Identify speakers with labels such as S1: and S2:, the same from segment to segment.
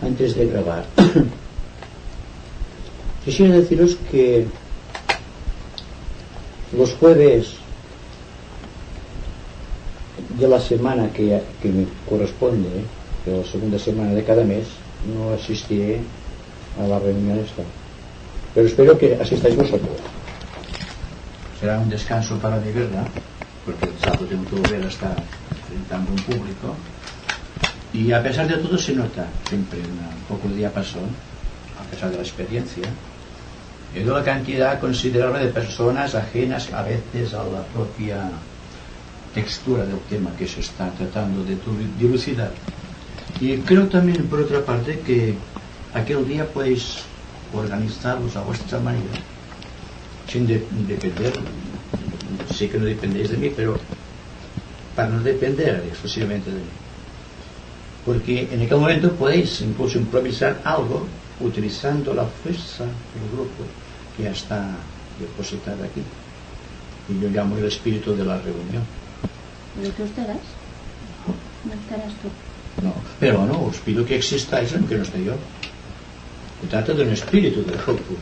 S1: antes de grabar. Quisiera deciros que los jueves de la semana que me corresponde, de la segunda semana de cada mes, no asistiré a la reunión esta, pero espero que asistáis vosotros. Será un descanso para mí, ¿verdad? Porque el sábado tengo que volver a estar enfrentando un público, y a pesar de todo se nota siempre un poco de diapasón, a pesar de la experiencia, y de la cantidad considerable de personas ajenas a veces a la propia textura del tema que se está tratando de dilucidar. Y creo también, por otra parte, que aquel día podéis organizarlos a vuestra manera, sin depender, sé que no dependéis de mí, pero para no depender exclusivamente de mí, porque en aquel momento podéis incluso improvisar algo utilizando la fuerza del grupo que ya está depositada aquí, y yo llamo el espíritu de la reunión.
S2: ¿Pero tú estarás? ¿No estarás tú?
S1: No, pero no, os pido que existáis aunque no esté yo. Se trata de un espíritu del grupo.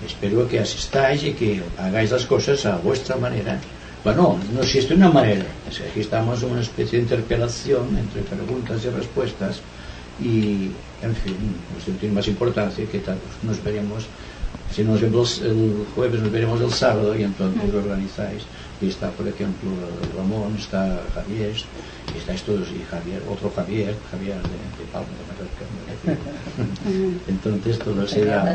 S1: Espero que asistáis y que hagáis las cosas a vuestra manera. Bueno, no existe una manera. O sea, aquí estamos en una especie de interpelación entre preguntas y respuestas, y, en fin, no tiene más importancia que tal. Nos veremos, si nos vemos el jueves, nos veremos el sábado, y entonces lo organizáis. Y está, por ejemplo, Ramón, está Javier, y estáis todos, y Javier, otro Javier de Palma de Mallorca. Entonces todo será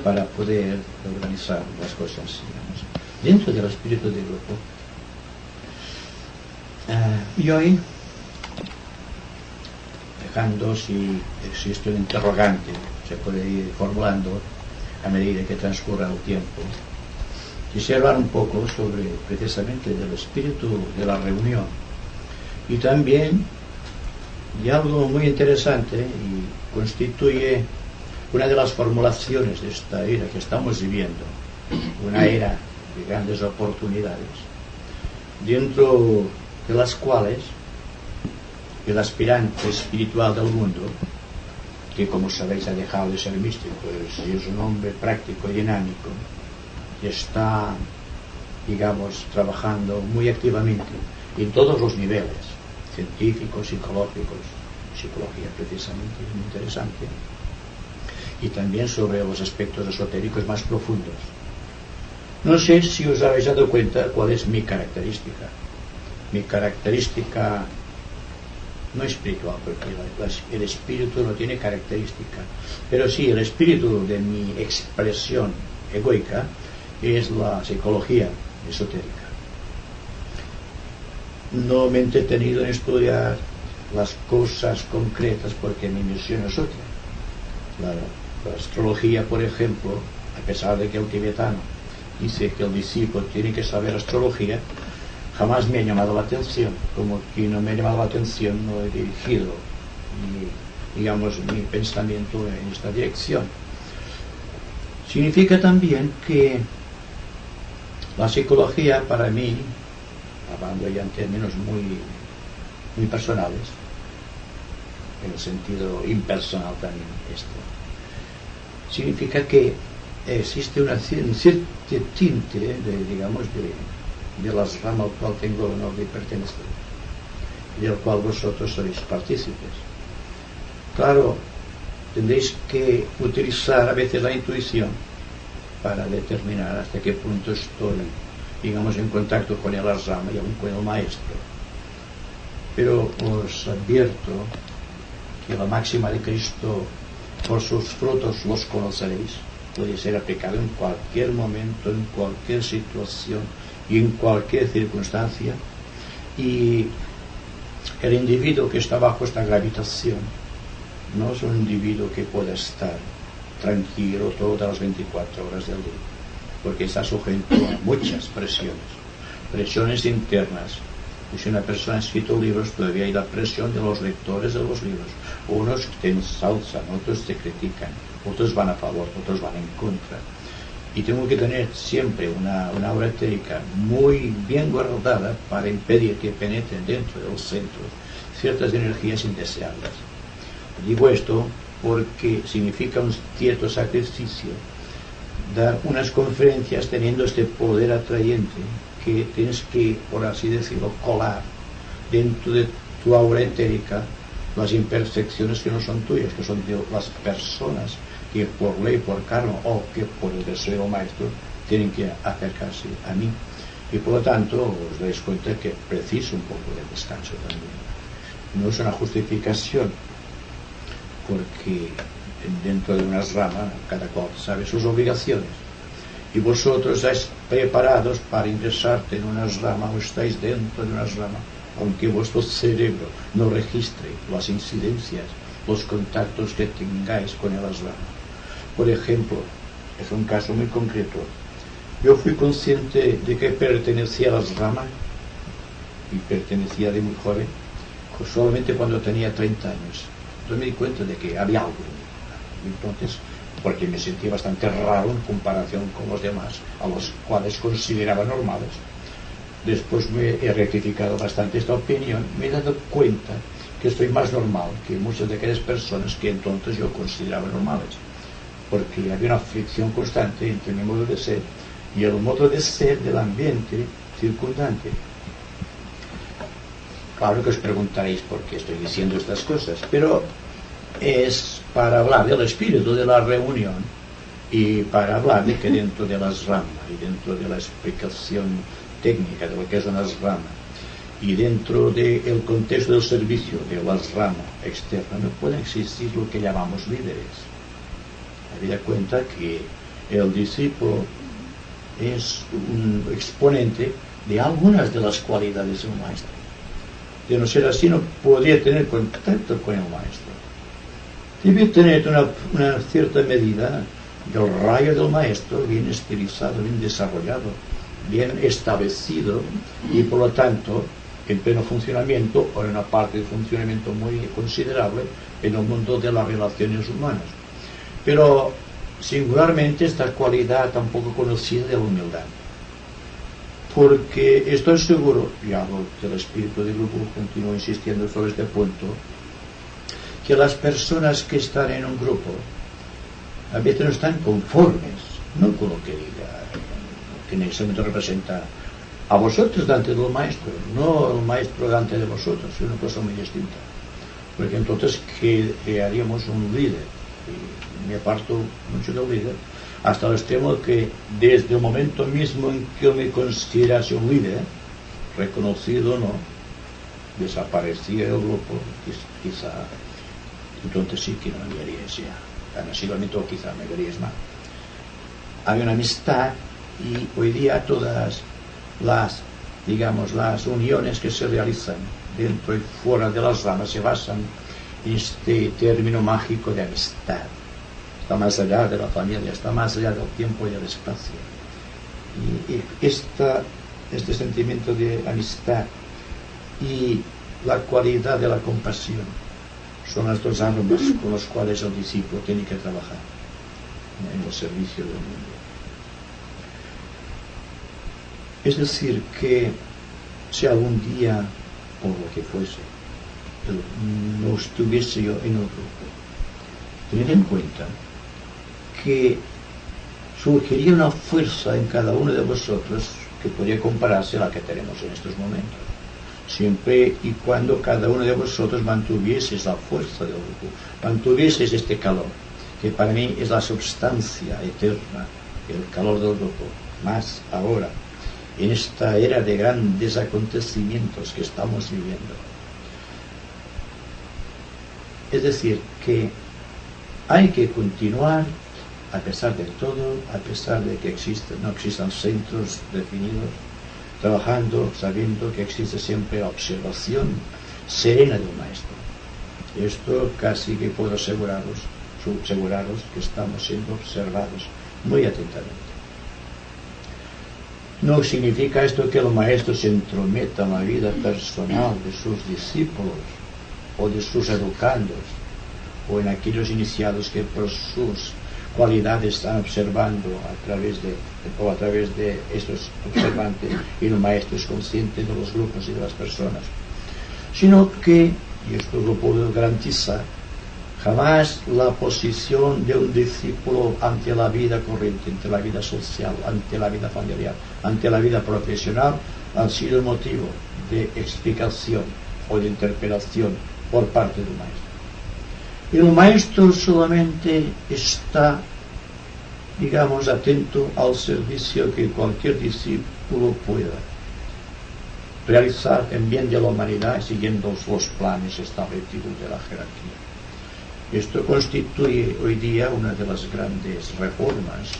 S1: para poder organizar las cosas, digamos, dentro del espíritu del grupo. Y hoy, dejando si existe un interrogante, se puede ir formulando a medida que transcurra el tiempo, quisiera hablar un poco sobre precisamente del espíritu de la reunión, y también de algo muy interesante, y constituye una de las formulaciones de esta era que estamos viviendo, una era de grandes oportunidades, dentro de las cuales el aspirante espiritual del mundo, que como sabéis ha dejado de ser místico, es un hombre práctico y dinámico, y está, digamos, trabajando muy activamente en todos los niveles, científicos, psicológicos, psicología precisamente, es muy interesante, y también sobre los aspectos esotéricos más profundos. No sé si os habéis dado cuenta cuál es mi característica. Mi característica no espiritual, porque el espíritu no tiene característica, pero sí el espíritu de mi expresión egoica es la psicología esotérica. No me he entretenido en estudiar las cosas concretas porque mi misión es otra. La astrología, por ejemplo, a pesar de que el tibetano dice que el discípulo tiene que saber astrología, jamás me ha llamado la atención. Como que no me ha llamado la atención, no he dirigido mi pensamiento en esta dirección. Significa también que la psicología, para mí, hablando ya en términos muy personales, en el sentido impersonal también esto, significa que existe un cierto tinte de las ramas al cual tengo el honor de pertenecer, y del cual vosotros sois partícipes. Claro, tendréis que utilizar a veces la intuición para determinar hasta qué punto estoy, digamos, en contacto con el Asrama y aún con el maestro. Pero os advierto que la máxima de Cristo, por sus frutos los conoceréis, puede ser aplicado en cualquier momento, en cualquier situación y en cualquier circunstancia. Y el individuo que está bajo esta gravitación no es un individuo que pueda estar tranquilo todas las 24 horas del día, porque está sujeto a muchas presiones internas. Y si una persona ha escrito libros, todavía hay la presión de los lectores de los libros. Unos te ensalzan, otros te critican, otros van a favor, otros van en contra. Y tengo que tener siempre una aura etérica muy bien guardada para impedir que penetren dentro del centro ciertas energías indeseables. Digo esto porque significa un cierto sacrificio dar unas conferencias teniendo este poder atrayente que tienes que, por así decirlo, colar dentro de tu aura etérica las imperfecciones que no son tuyas, que son de las personas que por ley, por karma o que por el deseo del maestro tienen que acercarse a mí. Y por lo tanto os dais cuenta que preciso un poco de descanso también. No es una justificación, porque dentro de unas ramas cada cual sabe sus obligaciones, y vosotros estáis preparados para ingresarte en unas ramas o estáis dentro de unas ramas, aunque vuestro cerebro no registre las incidencias, los contactos que tengáis con las ramas. Por ejemplo, es un caso muy concreto. Yo fui consciente de que pertenecía a las ramas, y pertenecía de muy joven, solamente cuando tenía 30 años. Entonces me di cuenta de que había algo. Entonces, porque me sentía bastante raro en comparación con los demás, a los cuales consideraba normales. Después me he rectificado bastante esta opinión, me he dado cuenta que estoy más normal que muchas de aquellas personas que entonces yo consideraba normales, porque había una fricción constante entre mi modo de ser y el modo de ser del ambiente circundante. Claro que os preguntaréis por qué estoy diciendo estas cosas, pero es para hablar del espíritu de la reunión y para hablar de que dentro de las ramas y dentro de la explicación técnica de lo que son las ramas y dentro del contexto del servicio de las ramas externas no puede existir lo que llamamos líderes. Habida cuenta que el discípulo es un exponente de algunas de las cualidades del maestro. De no ser así no podría tener contacto con el maestro. Debe tener una cierta medida del rayo del maestro bien estilizado, bien desarrollado, bien establecido y por lo tanto en pleno funcionamiento o en una parte de funcionamiento muy considerable en el mundo de las relaciones humanas. Pero singularmente esta cualidad tampoco conocida de la humildad, porque estoy seguro, y hablo del espíritu del grupo, continúo insistiendo sobre este punto, que las personas que están en un grupo a veces no están conformes, no con lo que diga, que en ese momento representa a vosotros delante del maestro, no el maestro delante de vosotros, es una cosa muy distinta, porque entonces crearíamos un líder, y me aparto mucho del líder, hasta el extremo que desde el momento mismo en que yo me considerase un líder, reconocido o no, desaparecía el grupo, quizá, entonces sí que no me veríais ya, anasivamente o quizá me veríais mal. Hay una amistad y hoy día todas las, digamos, las uniones que se realizan dentro y fuera de las ramas se basan en este término mágico de amistad. Está más allá de la familia, está más allá del tiempo y del espacio. Y este sentimiento de amistad y la cualidad de la compasión son las dos armas con las cuales el discípulo tiene que trabajar en el servicio del mundo. Es decir, que si algún día, por lo que fuese, no estuviese yo en el grupo, tened en cuenta que surgiría una fuerza en cada uno de vosotros que podría compararse a la que tenemos en estos momentos, siempre y cuando cada uno de vosotros mantuvieseis la fuerza del grupo, mantuvieseis este calor, que para mí es la substancia eterna, el calor del grupo, más ahora, en esta era de grandes acontecimientos que estamos viviendo. Es decir, que hay que continuar a pesar de todo, a pesar de que no existan centros definidos, trabajando, sabiendo que existe siempre la observación serena del maestro. Esto casi que puedo aseguraros que estamos siendo observados muy atentamente. No significa esto que el maestro se entrometa en la vida personal de sus discípulos o de sus educandos o en aquellos iniciados que por sus cualidades están observando a través de estos observantes y el maestro es consciente de los grupos y de las personas, sino que, y esto lo puedo garantizar, Jamás la posición de un discípulo ante la vida corriente, ante la vida social, ante la vida familiar, ante la vida profesional, ha sido motivo de explicación o de interpelación por parte del maestro. El maestro solamente está, digamos, atento al servicio que cualquier discípulo pueda realizar en bien de la humanidad, siguiendo los planes establecidos de la jerarquía. Esto constituye hoy día una de las grandes reformas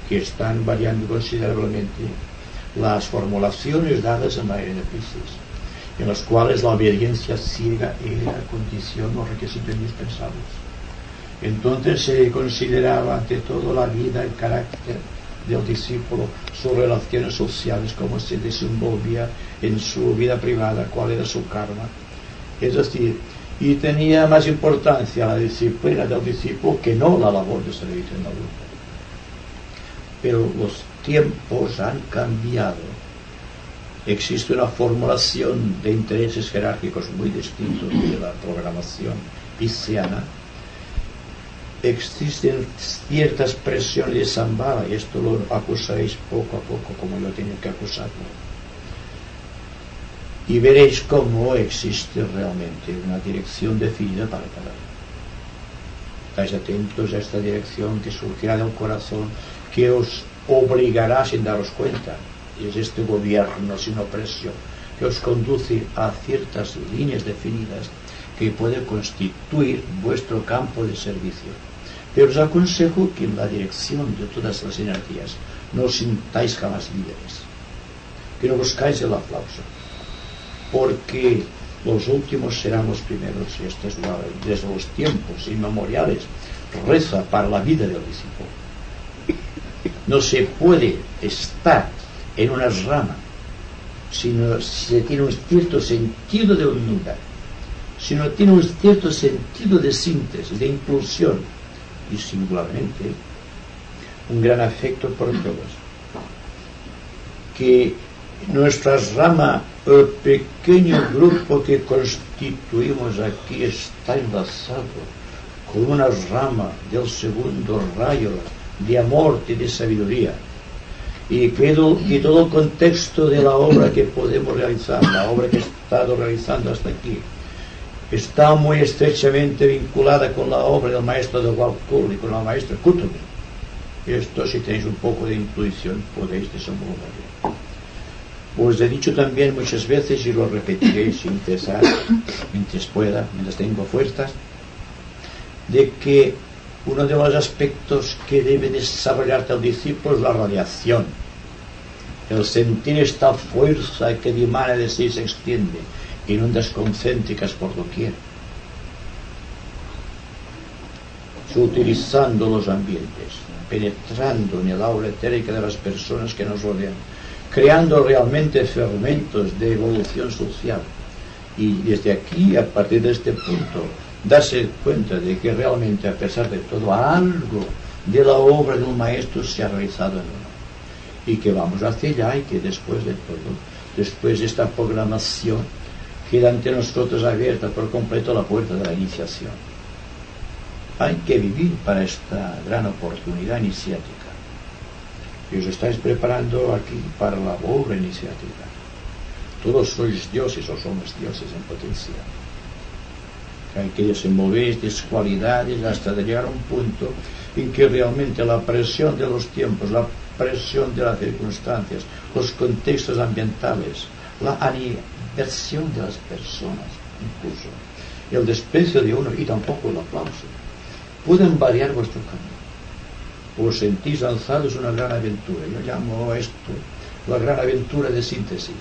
S1: que están variando considerablemente las formulaciones dadas en la era de Piscis, en las cuales la obediencia ciega era condición o requisito indispensable. Entonces se consideraba ante todo la vida, el carácter del discípulo, sus relaciones sociales, cómo se desenvolvía en su vida privada, cuál era su karma. Es decir, y tenía más importancia la disciplina del discípulo que no la labor de servicio en el grupo. Pero los tiempos han cambiado. Existe una formulación de intereses jerárquicos muy distintos de la programación pisciana. Existen ciertas presiones de Shambhala, y esto lo acusaréis poco a poco, como yo tengo que acusarlo. Y veréis cómo existe realmente una dirección definida para cada uno. Estáis atentos a esta dirección que surgirá del corazón, que os obligará sin daros cuenta. Y es este gobierno sin opresión que os conduce a ciertas líneas definidas que puede constituir vuestro campo de servicio. Pero os aconsejo que en la dirección de todas las energías no os sintáis jamás líderes, que no buscáis el aplauso, porque los últimos serán los primeros, y esto es desde los tiempos inmemoriales reza para la vida del discípulo. No se puede estar en una rama si no se tiene un cierto sentido de unidad, si no tiene un cierto sentido de síntesis, de inclusión y singularmente un gran afecto por todos. Que nuestra rama, el pequeño grupo que constituimos aquí, está enlazado con una rama del segundo rayo de amor y de sabiduría, y todo el contexto de la obra que podemos realizar, la obra que he estado realizando hasta aquí, está muy estrechamente vinculada con la obra del maestro de Walkul y con la maestra Kutubi. Esto, si tenéis un poco de intuición, podéis desenvolverlo. Os he dicho también muchas veces, y lo repetiré sin cesar, mientras pueda, mientras tengo fuerzas, de que uno de los aspectos que debe desarrollarte el discípulo es la radiación, el sentir esta fuerza que dimana de sí se extiende en ondas concéntricas por doquier, utilizando los ambientes, penetrando en el aura etérica de las personas que nos rodean, creando realmente fermentos de evolución social. Y desde aquí, a partir de este punto, darse cuenta de que realmente, a pesar de todo, algo de la obra de un maestro se ha realizado en uno, y que vamos hacia allá, y que después de todo, después de esta programación, queda ante nosotros abierta por completo la puerta de la iniciación. Hay que vivir para esta gran oportunidad iniciática, y os estáis preparando aquí para la obra iniciática. Todos sois dioses, o somos dioses en potencia. Hay que desenvolver estas cualidades hasta llegar a un punto en que realmente la presión de los tiempos, la presión de las circunstancias, los contextos ambientales, la animación de las personas, incluso el desprecio de uno y tampoco el aplauso, pueden variar vuestro camino. Os sentís lanzados una gran aventura. Yo llamo a esto la gran aventura de síntesis,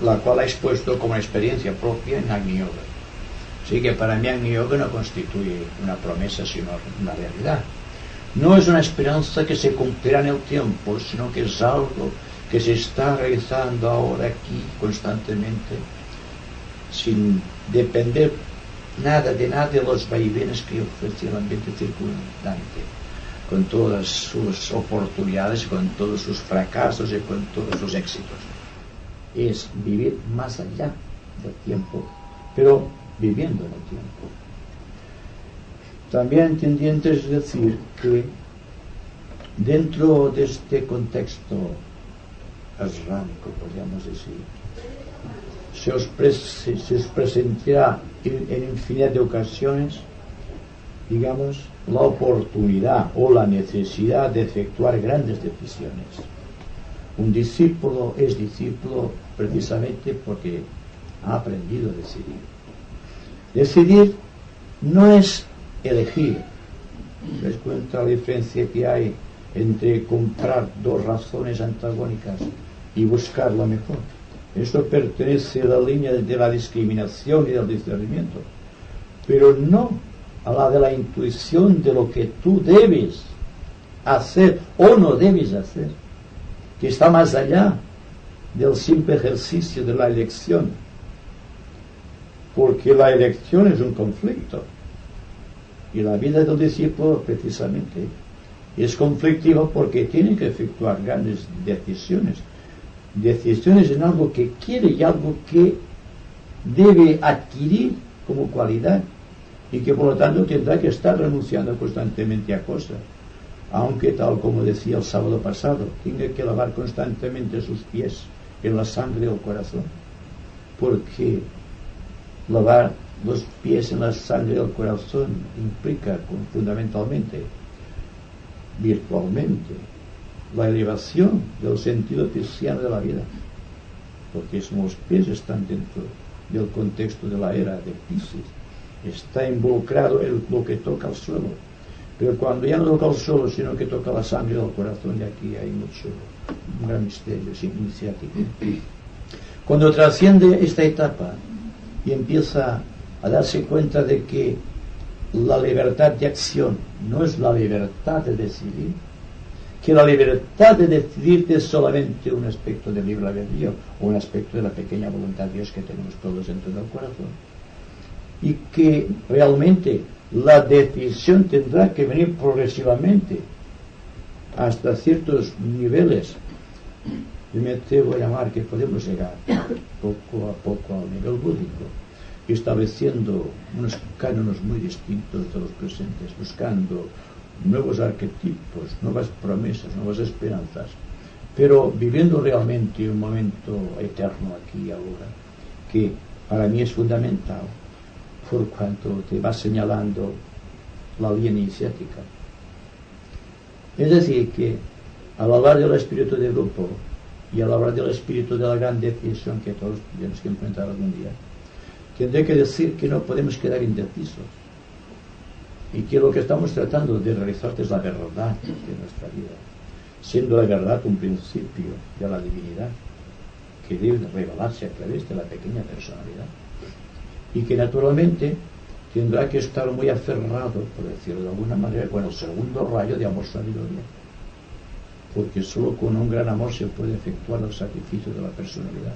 S1: la cual he expuesto como experiencia propia en Agni Yoga. Así que para mí Agni Yoga no constituye una promesa, sino una realidad. No es una esperanza que se cumplirá en el tiempo, sino que es algo que se está realizando ahora aquí constantemente, sin depender nada de los vaivenes que ofrece el ambiente circundante, con todas sus oportunidades, con todos sus fracasos y con todos sus éxitos. Es vivir más allá del tiempo, pero viviendo en el tiempo. también tendientes a decir que dentro de este contexto asrámico, podríamos decir, se os presentará en infinidad de ocasiones, digamos, la oportunidad o la necesidad de efectuar grandes decisiones. Un discípulo es discípulo precisamente porque ha aprendido a decidir. Decidir no es elegir. ¿Se das cuenta la diferencia que hay entre comprar dos razones antagónicas y buscar la mejor? Eso pertenece a la línea de la discriminación y del discernimiento, pero no a la de la intuición de lo que tú debes hacer o no debes hacer, que está más allá del simple ejercicio de la elección, porque la elección es un conflicto y la vida del discípulo precisamente es conflictiva porque tiene que efectuar grandes decisiones en algo que quiere y algo que debe adquirir como cualidad, y que por lo tanto tendrá que estar renunciando constantemente a cosas, aunque, tal como decía el sábado pasado, tenga que lavar constantemente sus pies en la sangre del corazón, porque lavar los pies en la sangre del corazón implica fundamentalmente, virtualmente, la elevación del sentido cristiano de la vida, porque los pies están dentro del contexto de la era de Piscis, está involucrado en lo que toca al suelo, pero cuando ya no toca al suelo sino que toca la sangre del corazón, y aquí hay un gran misterio iniciático. Cuando trasciende esta etapa y empieza a darse cuenta de que la libertad de acción no es la libertad de decidir, que la libertad de decidir es solamente un aspecto del libre albedrío o un aspecto de la pequeña voluntad de Dios que tenemos todos dentro del corazón, y que realmente la decisión tendrá que venir progresivamente hasta ciertos niveles, y me atrevo a llamar que podemos llegar poco a poco al nivel búdico, estableciendo unos cánones muy distintos de los presentes, buscando nuevos arquetipos, nuevas promesas, nuevas esperanzas, pero viviendo realmente un momento eterno aquí y ahora, que para mí es fundamental por cuanto te va señalando la línea iniciática. Es decir, que al hablar del espíritu de grupo y al hablar del espíritu de la gran decisión que todos tenemos que enfrentar algún día, tendré que decir que no podemos quedar indecisos, y que lo que estamos tratando de realizar es la verdad de nuestra vida, siendo la verdad un principio de la divinidad que debe revelarse a través de la pequeña personalidad, y que naturalmente tendrá que estar muy aferrado, por decirlo de alguna manera, con el segundo rayo de amor-sabiduría, porque solo con un gran amor se puede efectuar el sacrificio de la personalidad.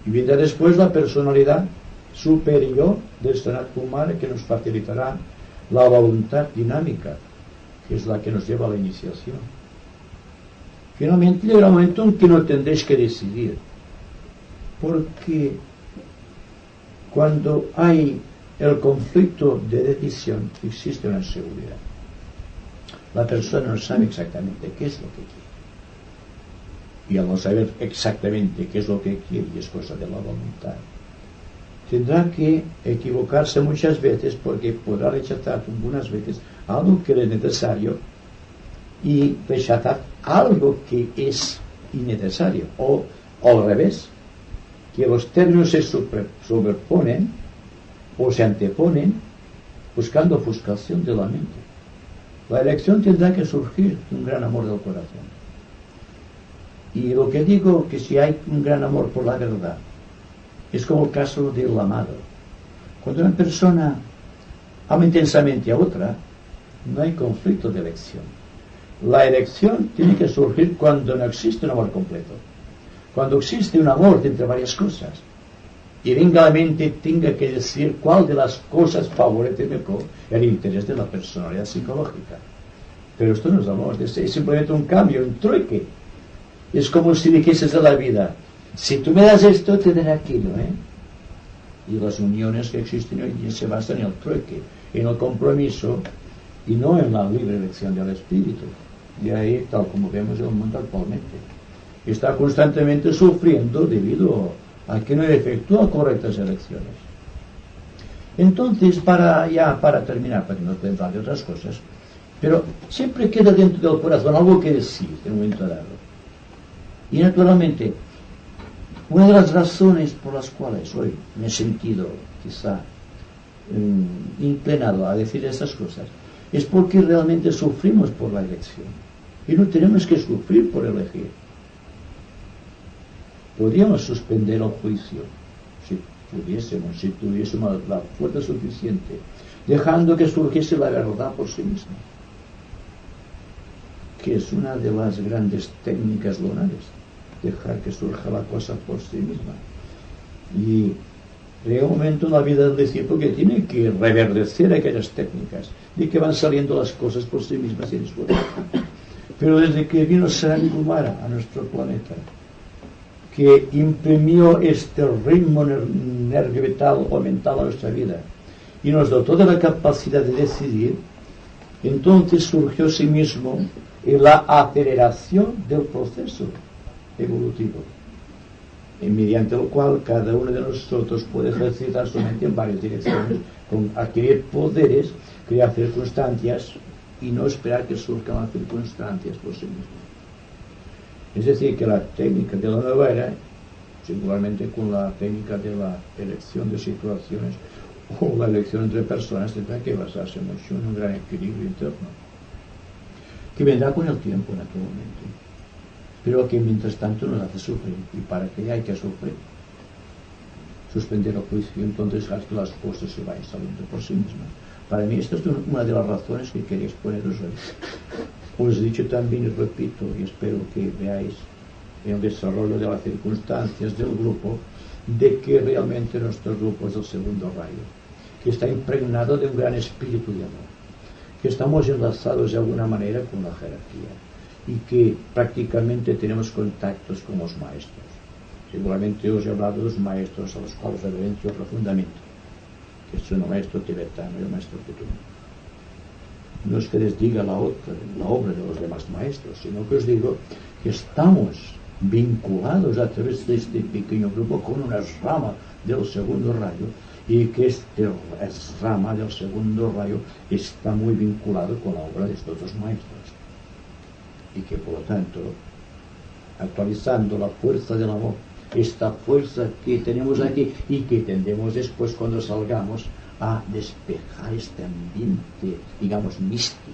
S1: Y vendrá después la personalidad superior del Sanat Kumara, que nos facilitará la voluntad dinámica, que es la que nos lleva a la iniciación. Finalmente llegará un momento en que no tendréis que decidir, porque cuando hay el conflicto de decisión existe una inseguridad. La persona no sabe exactamente qué es lo que quiere, y al no saber exactamente qué es lo que quiere, y es cosa de la voluntad, tendrá que equivocarse muchas veces, porque podrá rechazar algunas veces algo que es necesario y rechazar algo que es innecesario, o al revés, que los términos se sobreponen o se anteponen, buscando ofuscación de la mente. La elección tendrá que surgir de un gran amor del corazón, y lo que digo, que si hay un gran amor por la verdad, es como el caso del amado. Cuando una persona ama intensamente a otra, no hay conflicto de elección. La elección tiene que surgir cuando no existe un amor completo, cuando existe un amor entre varias cosas, y venga la mente tenga que decir cuál de las cosas favorece mejor el interés de la personalidad psicológica. Pero esto no es amor, es simplemente un cambio, un trueque. Es como si dijeses de la vida: si tú me das esto, te daré aquello, Y las uniones que existen hoy día se basan en el trueque, en el compromiso y no en la libre elección del espíritu. Y ahí, tal como vemos en el mundo actualmente, está constantemente sufriendo debido a que no efectúa correctas elecciones. Entonces, para terminar, para que no podemos hablar de otras cosas, pero siempre queda dentro del corazón algo que decir en un momento dado. Y naturalmente, una de las razones por las cuales hoy me he sentido quizá inclinado a decir estas cosas es porque realmente sufrimos por la elección y no tenemos que sufrir por elegir. Podríamos suspender el juicio si pudiésemos, si tuviésemos la fuerza suficiente, dejando que surgiese la verdad por sí misma, que es una de las grandes técnicas lunares, dejar que surja la cosa por sí misma. Y llega un momento en la vida del discípulo que tiene que reverdecer aquellas técnicas y que van saliendo las cosas por sí mismas y después. Pero desde que vino San Kumara a nuestro planeta, que imprimió este ritmo nervio o mental a nuestra vida y nos dotó de la capacidad de decidir, entonces surgió a sí mismo la aceleración del proceso evolutivo, mediante el cual cada uno de nosotros puede ejercitar su mente en varias direcciones, con adquirir poderes, crear circunstancias y no esperar que surjan las circunstancias por sí mismas. Es decir, que la técnica de la nueva era, singularmente con la técnica de la elección de situaciones o la elección entre personas, tendrá que basarse mucho en un gran equilibrio interno, que vendrá con el tiempo, naturalmente, pero que mientras tanto nos hace sufrir, y para que hay que sufrir, suspender el juicio, entonces haz que las cosas se vayan saliendo por sí mismas. Para mí esta es una de las razones que quería exponeros hoy. Os he dicho también y repito, y espero que veáis en el desarrollo de las circunstancias del grupo, de que realmente nuestro grupo es el segundo rayo, que está impregnado de un gran espíritu de amor, que estamos enlazados de alguna manera con la jerarquía y que prácticamente tenemos contactos con los maestros. Seguramente os he hablado de los maestros a los cuales reverencio profundamente, que son el maestro tibetano y el maestro peruano. No es que les diga la obra de los demás maestros, sino que os digo que estamos vinculados a través de este pequeño grupo con una rama del segundo rayo, y que esta rama del segundo rayo está muy vinculado con la obra de estos dos maestros, y que por lo tanto, actualizando la fuerza del amor, esta fuerza que tenemos aquí y que tendremos después cuando salgamos a despejar este ambiente, digamos, místico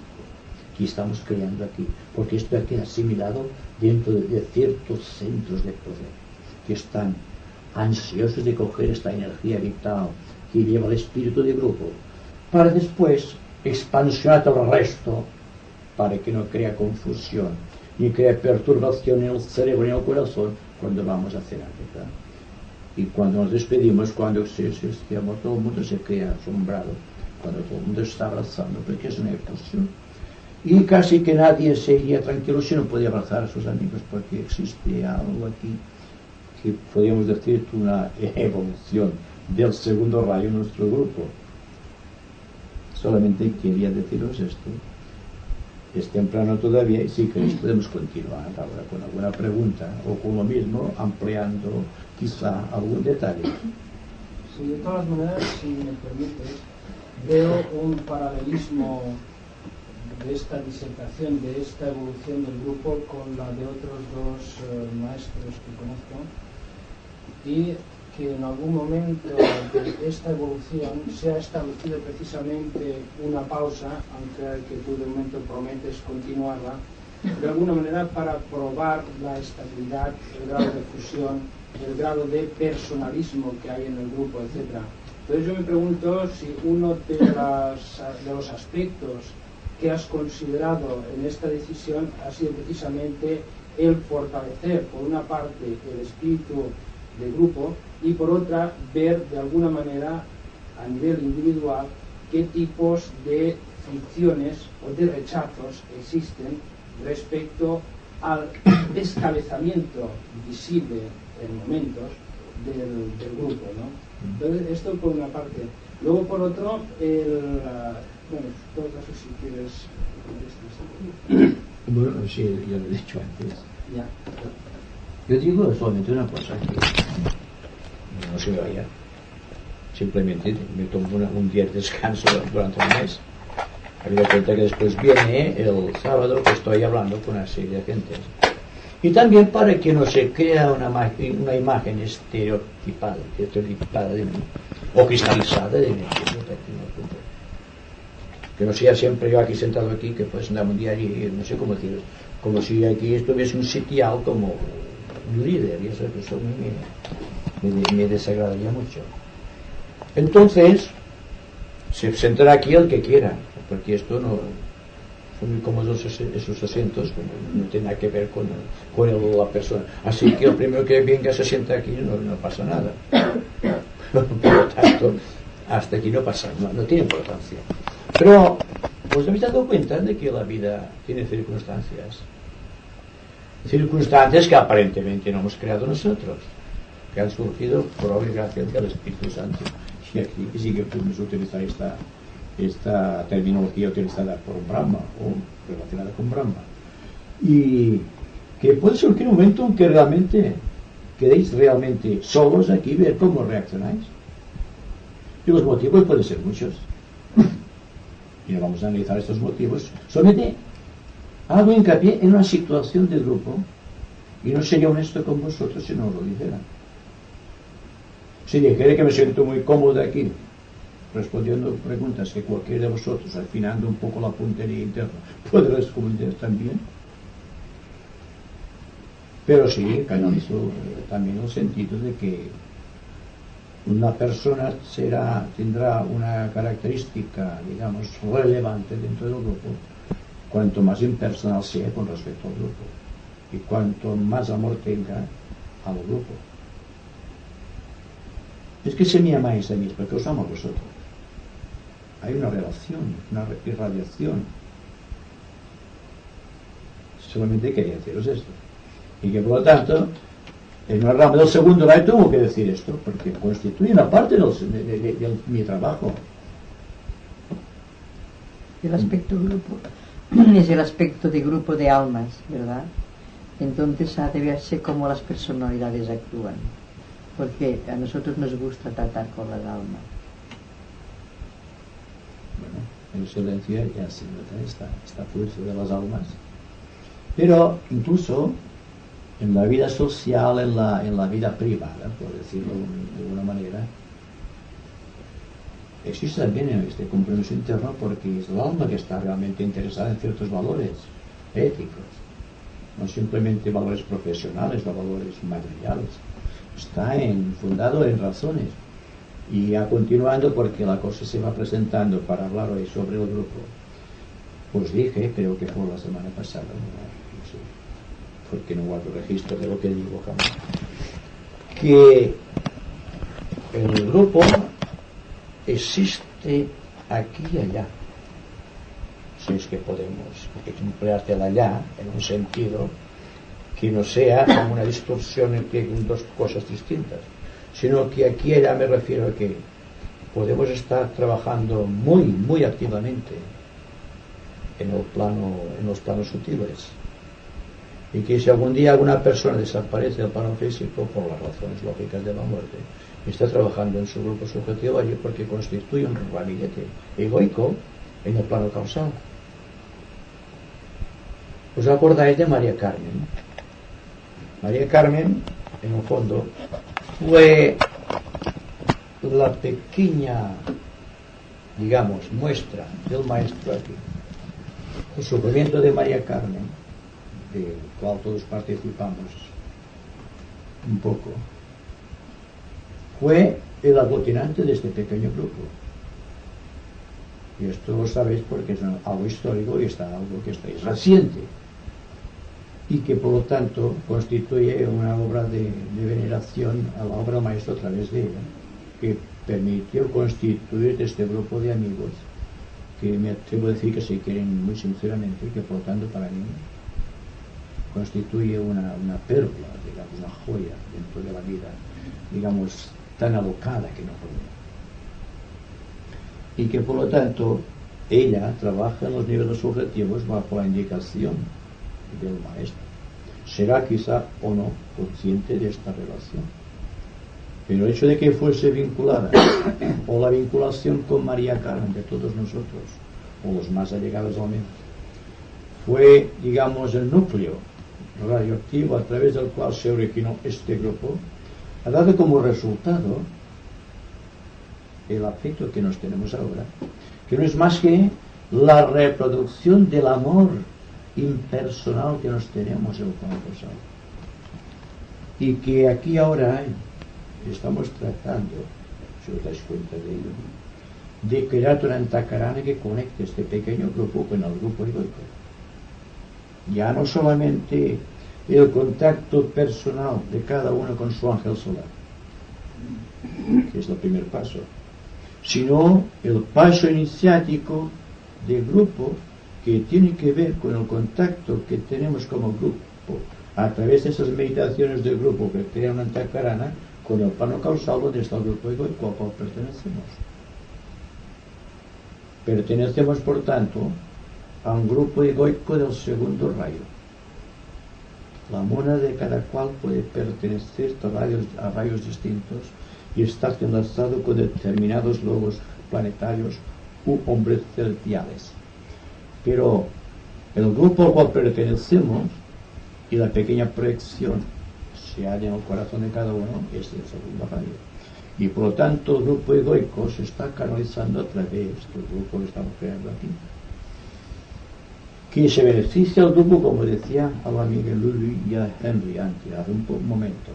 S1: que estamos creando aquí, porque esto queda asimilado dentro de ciertos centros de poder que están ansiosos de coger esta energía vital que lleva el espíritu de grupo para después expansionar todo el resto, para que no crea confusión ni crea perturbación en el cerebro y en el corazón cuando vamos a cenar, ¿verdad? Y cuando nos despedimos, cuando todo el mundo se queda asombrado, cuando todo el mundo está abrazando, porque es una efusión. Y casi que nadie se iría tranquilo si no podía abrazar a sus amigos, porque existe algo aquí que podríamos decir una evolución del segundo rayo en nuestro grupo. Solamente quería deciros esto. Es temprano todavía y si queréis podemos continuar ahora con alguna pregunta o con lo mismo ampliando quizá algún detalle.
S3: Sí, de todas maneras, si me permites, veo un paralelismo de esta disertación, de esta evolución del grupo con la de otros dos maestros que conozco, y que en algún momento de esta evolución se ha establecido precisamente una pausa, aunque que tú de momento prometes continuarla, de alguna manera para probar la estabilidad, el grado de fusión, el grado de personalismo que hay en el grupo, etc. Entonces yo me pregunto si uno de los aspectos que has considerado en esta decisión ha sido precisamente el fortalecer, por una parte, el espíritu de grupo y por otra, ver de alguna manera a nivel individual qué tipos de fricciones o de rechazos existen respecto al descabezamiento visible en momentos del grupo, ¿no? Entonces, esto por una parte. Luego, por otro, bueno, en todo caso, si quieres contestas.
S1: Bueno, sí, ya lo he dicho antes.
S3: Ya.
S1: Yo digo solamente una cosa, que no se vaya. Simplemente me tomo un día de descanso durante un mes. Había cuenta que después viene el sábado que estoy hablando con una serie de gente. Y también para que no se crea una imagen estereotipada de mí, o cristalizada de mí. Que no sea siempre yo aquí sentado aquí, que pues andamos un día y no sé cómo decirlo, como si aquí estuviese un sitial como un líder, y eso me desagradaría mucho. Entonces, se sentará aquí el que quiera, porque esto no son muy cómodos esos asientos, no tiene nada que ver con la persona. Así que el primero que venga se sienta aquí, no pasa nada. Por lo tanto, hasta aquí no pasa, no tiene importancia. Pero, ¿os habéis dado cuenta de que la vida tiene circunstancias? Circunstancias que aparentemente no hemos creado nosotros, que han surgido por obra y gracia del Espíritu Santo. Y aquí sí que podemos utilizar esta terminología utilizada por Brahma o relacionada con Brahma. Y que puede surgir un momento en que realmente quedéis realmente solos aquí y ver cómo reaccionáis. Y los motivos pueden ser muchos. Y no vamos a analizar estos motivos. Solamente hago hincapié en una situación de grupo y no sería honesto con vosotros si no lo dijera. Si dijera que me siento muy cómodo aquí respondiendo preguntas que cualquiera de vosotros, afinando un poco la puntería interna, puede responder también. Pero sí, canonizo también el sentido de que una persona tendrá una característica, digamos, relevante dentro del grupo, cuanto más impersonal sea con respecto al grupo y cuanto más amor tenga al grupo. Es que si me amáis a mí, porque os amo a vosotros. Hay una relación, una irradiación. Solamente quería deciros esto. Y que por lo tanto, en una rama del segundo grado tengo que decir esto, porque constituye una parte de mi trabajo.
S4: El aspecto grupo es el aspecto de grupo de almas, ¿verdad? Entonces ha de verse cómo las personalidades actúan, porque a nosotros nos gusta tratar con las almas.
S1: Bueno, en excelencia ya se nota esta fuerza de las almas, pero incluso en la vida social, en la vida privada, por decirlo de alguna manera, existe también este compromiso interno, porque es el alma que está realmente interesada en ciertos valores éticos, no simplemente valores profesionales o valores materiales. Está fundado en razones. Y ya continuando, porque la cosa se va presentando para hablar hoy sobre el grupo, pues dije, creo que fue la semana pasada, no sé, porque no guardo registro de lo que digo jamás, que el grupo existe aquí y allá, si es que podemos emplearte el allá en un sentido que no sea como una distorsión entre dos cosas distintas, sino que aquí y allá me refiero a que podemos estar trabajando muy, muy activamente en los planos sutiles, y que si algún día alguna persona desaparece del plano físico por las razones lógicas de la muerte, está trabajando en su grupo subjetivo allí porque constituye un ramillete egoico en el plano causal. ¿Os acordáis de María Carmen? María Carmen, en el fondo, fue la pequeña, digamos, muestra del maestro aquí. El sufrimiento de María Carmen, del cual todos participamos un poco, fue el aglutinante de este pequeño grupo. Y esto lo sabéis porque es algo histórico y está algo que estáis reciente, y que por lo tanto constituye una obra de veneración a la obra del maestro a través de ella, que permitió constituir este grupo de amigos que me atrevo a decir que se quieren muy sinceramente, y que por lo tanto para mí constituye una perla, digamos, una joya dentro de la vida digamos, tan alocada que no podía. Y que por lo tanto ella trabaja en los niveles subjetivos bajo la indicación del maestro. Será quizá o no consciente de esta relación. Pero el hecho de que fuese vinculada, o la vinculación con María Carmen de todos nosotros, o los más allegados al menos, fue, digamos, el núcleo radioactivo a través del cual se originó este grupo, ha dado como resultado el afecto que nos tenemos ahora, que no es más que la reproducción del amor impersonal que nos tenemos el uno con el otro. Y que aquí ahora estamos tratando, si os dais cuenta de ello, de crear una antacarana que conecte este pequeño grupo con el grupo egoico. Ya no solamente el contacto personal de cada uno con su ángel solar, que es el primer paso, sino el paso iniciático de grupo que tiene que ver con el contacto que tenemos como grupo a través de esas meditaciones de grupo que crean una antacarana con el plano causal donde está el grupo egoico al cual pertenecemos. Pertenecemos, por tanto, a un grupo egoico del segundo rayo. La mona de cada cual puede pertenecer a rayos distintos y estar enlazado con determinados logos planetarios u hombres celestiales. Pero el grupo al cual pertenecemos y la pequeña proyección se halla en el corazón de cada uno es el segundo rayo. Y por lo tanto el grupo egoico se está canalizando a través del grupo que estamos creando aquí. Que se beneficia al grupo, como decía a la amiga Luli y a Henry antes, hace un momento.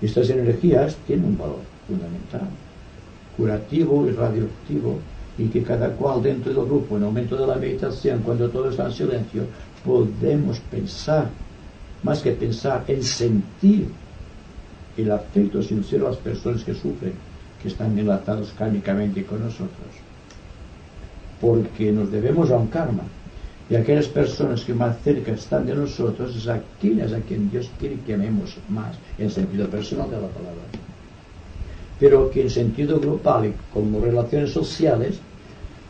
S1: Estas energías tienen un valor fundamental, curativo y radioactivo, y que cada cual dentro del grupo, en el momento de la meditación, cuando todo está en silencio, podemos pensar, más que pensar, en sentir el afecto sincero a las personas que sufren, que están enlazados kármicamente con nosotros. Porque nos debemos a un karma. Y aquellas personas que más cerca están de nosotros es aquellas a quien Dios quiere que amemos más, en sentido personal de la palabra. Pero que en sentido global y como relaciones sociales,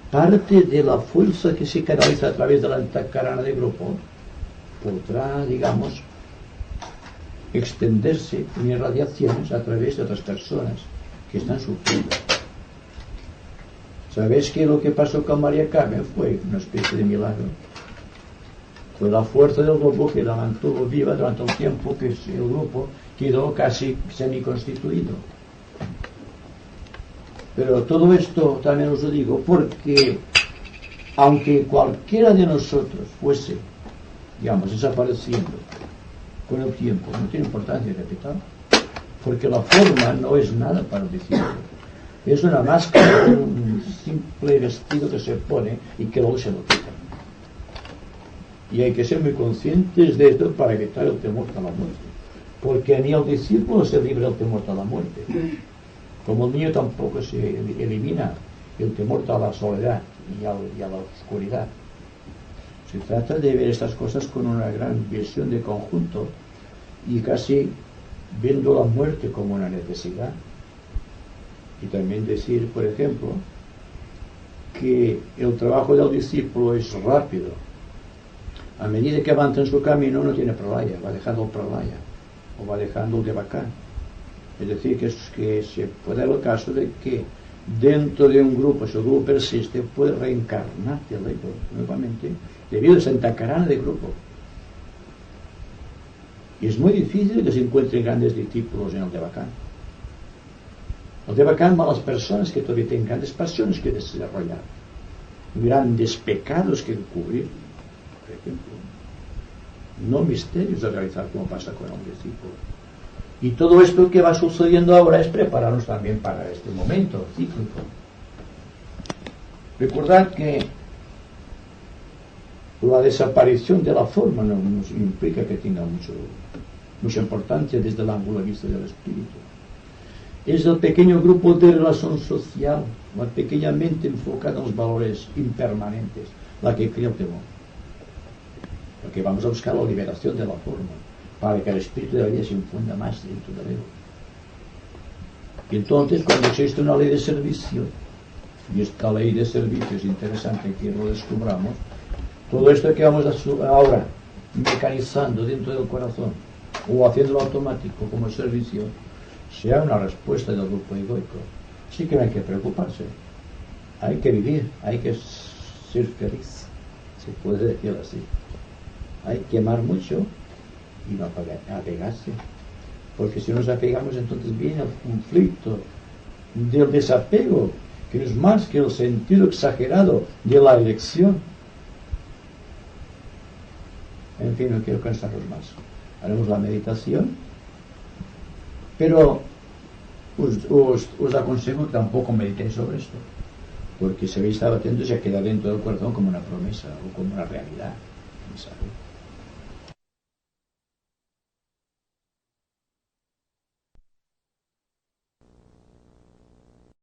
S1: parte de la fuerza que se canaliza a través de la antacarana de grupo podrá, digamos, extenderse en irradiaciones a través de otras personas que están sufriendo. ¿Sabéis que lo que pasó con María Carmen fue una especie de milagro? Fue la fuerza del grupo que la mantuvo viva durante el tiempo que el grupo quedó casi semiconstituido. Pero todo esto también os lo digo porque aunque cualquiera de nosotros fuese, digamos, desapareciendo con el tiempo, no tiene importancia capital, porque la forma no es nada para el discípulo. Es una máscara, un simple vestido que se pone y que luego se lo quita. Y hay que ser muy conscientes de esto para evitar el temor a la muerte. Porque ni el discípulo se libra del temor a la muerte. Como el niño tampoco se elimina el temor a la soledad y a la oscuridad. Se trata de ver estas cosas con una gran visión de conjunto y casi viendo la muerte como una necesidad. Y también decir, por ejemplo, que el trabajo del discípulo es rápido. A medida que avanza en su camino no tiene pralaya, va dejando el pralaya o va dejando el devacán. Es decir, que se puede dar el caso de que dentro de un grupo, si el grupo persiste, puede reencarnarse el ego nuevamente debido a esa antacarana de grupo. Y es muy difícil que se encuentren grandes discípulos en el devacán. El devacán va a las personas que todavía tienen grandes pasiones que desarrollar, grandes pecados que cubrir, por ejemplo, no misterios a realizar como pasa con el discípulo. Y todo esto que va sucediendo ahora es prepararnos también para este momento cíclico. Recordad que la desaparición de la forma no nos implica que tenga mucha importancia desde el ángulo de vista del espíritu. Es el pequeño grupo de relación social, la pequeña mente enfocada en los valores impermanentes, la que crea el temor. Porque vamos a buscar la liberación de la forma, para que el espíritu de la vida se infunda más dentro del ego. Y entonces, cuando existe una ley de servicio, y esta ley de servicio es interesante que lo descubramos, todo esto que vamos ahora mecanizando dentro del corazón o haciéndolo automático como servicio, sea una respuesta del grupo egoico. Sí que no hay que preocuparse, hay que vivir, hay que ser feliz, se puede decir así. Hay que amar mucho y no apegarse, porque si nos apegamos entonces viene el conflicto del desapego, que no es más que el sentido exagerado de la elección. En fin, no quiero cansaros más. Haremos la meditación, pero os aconsejo que tampoco meditéis sobre esto, porque si habéis estado atentos se queda dentro del corazón como una promesa o como una realidad, ¿sabes?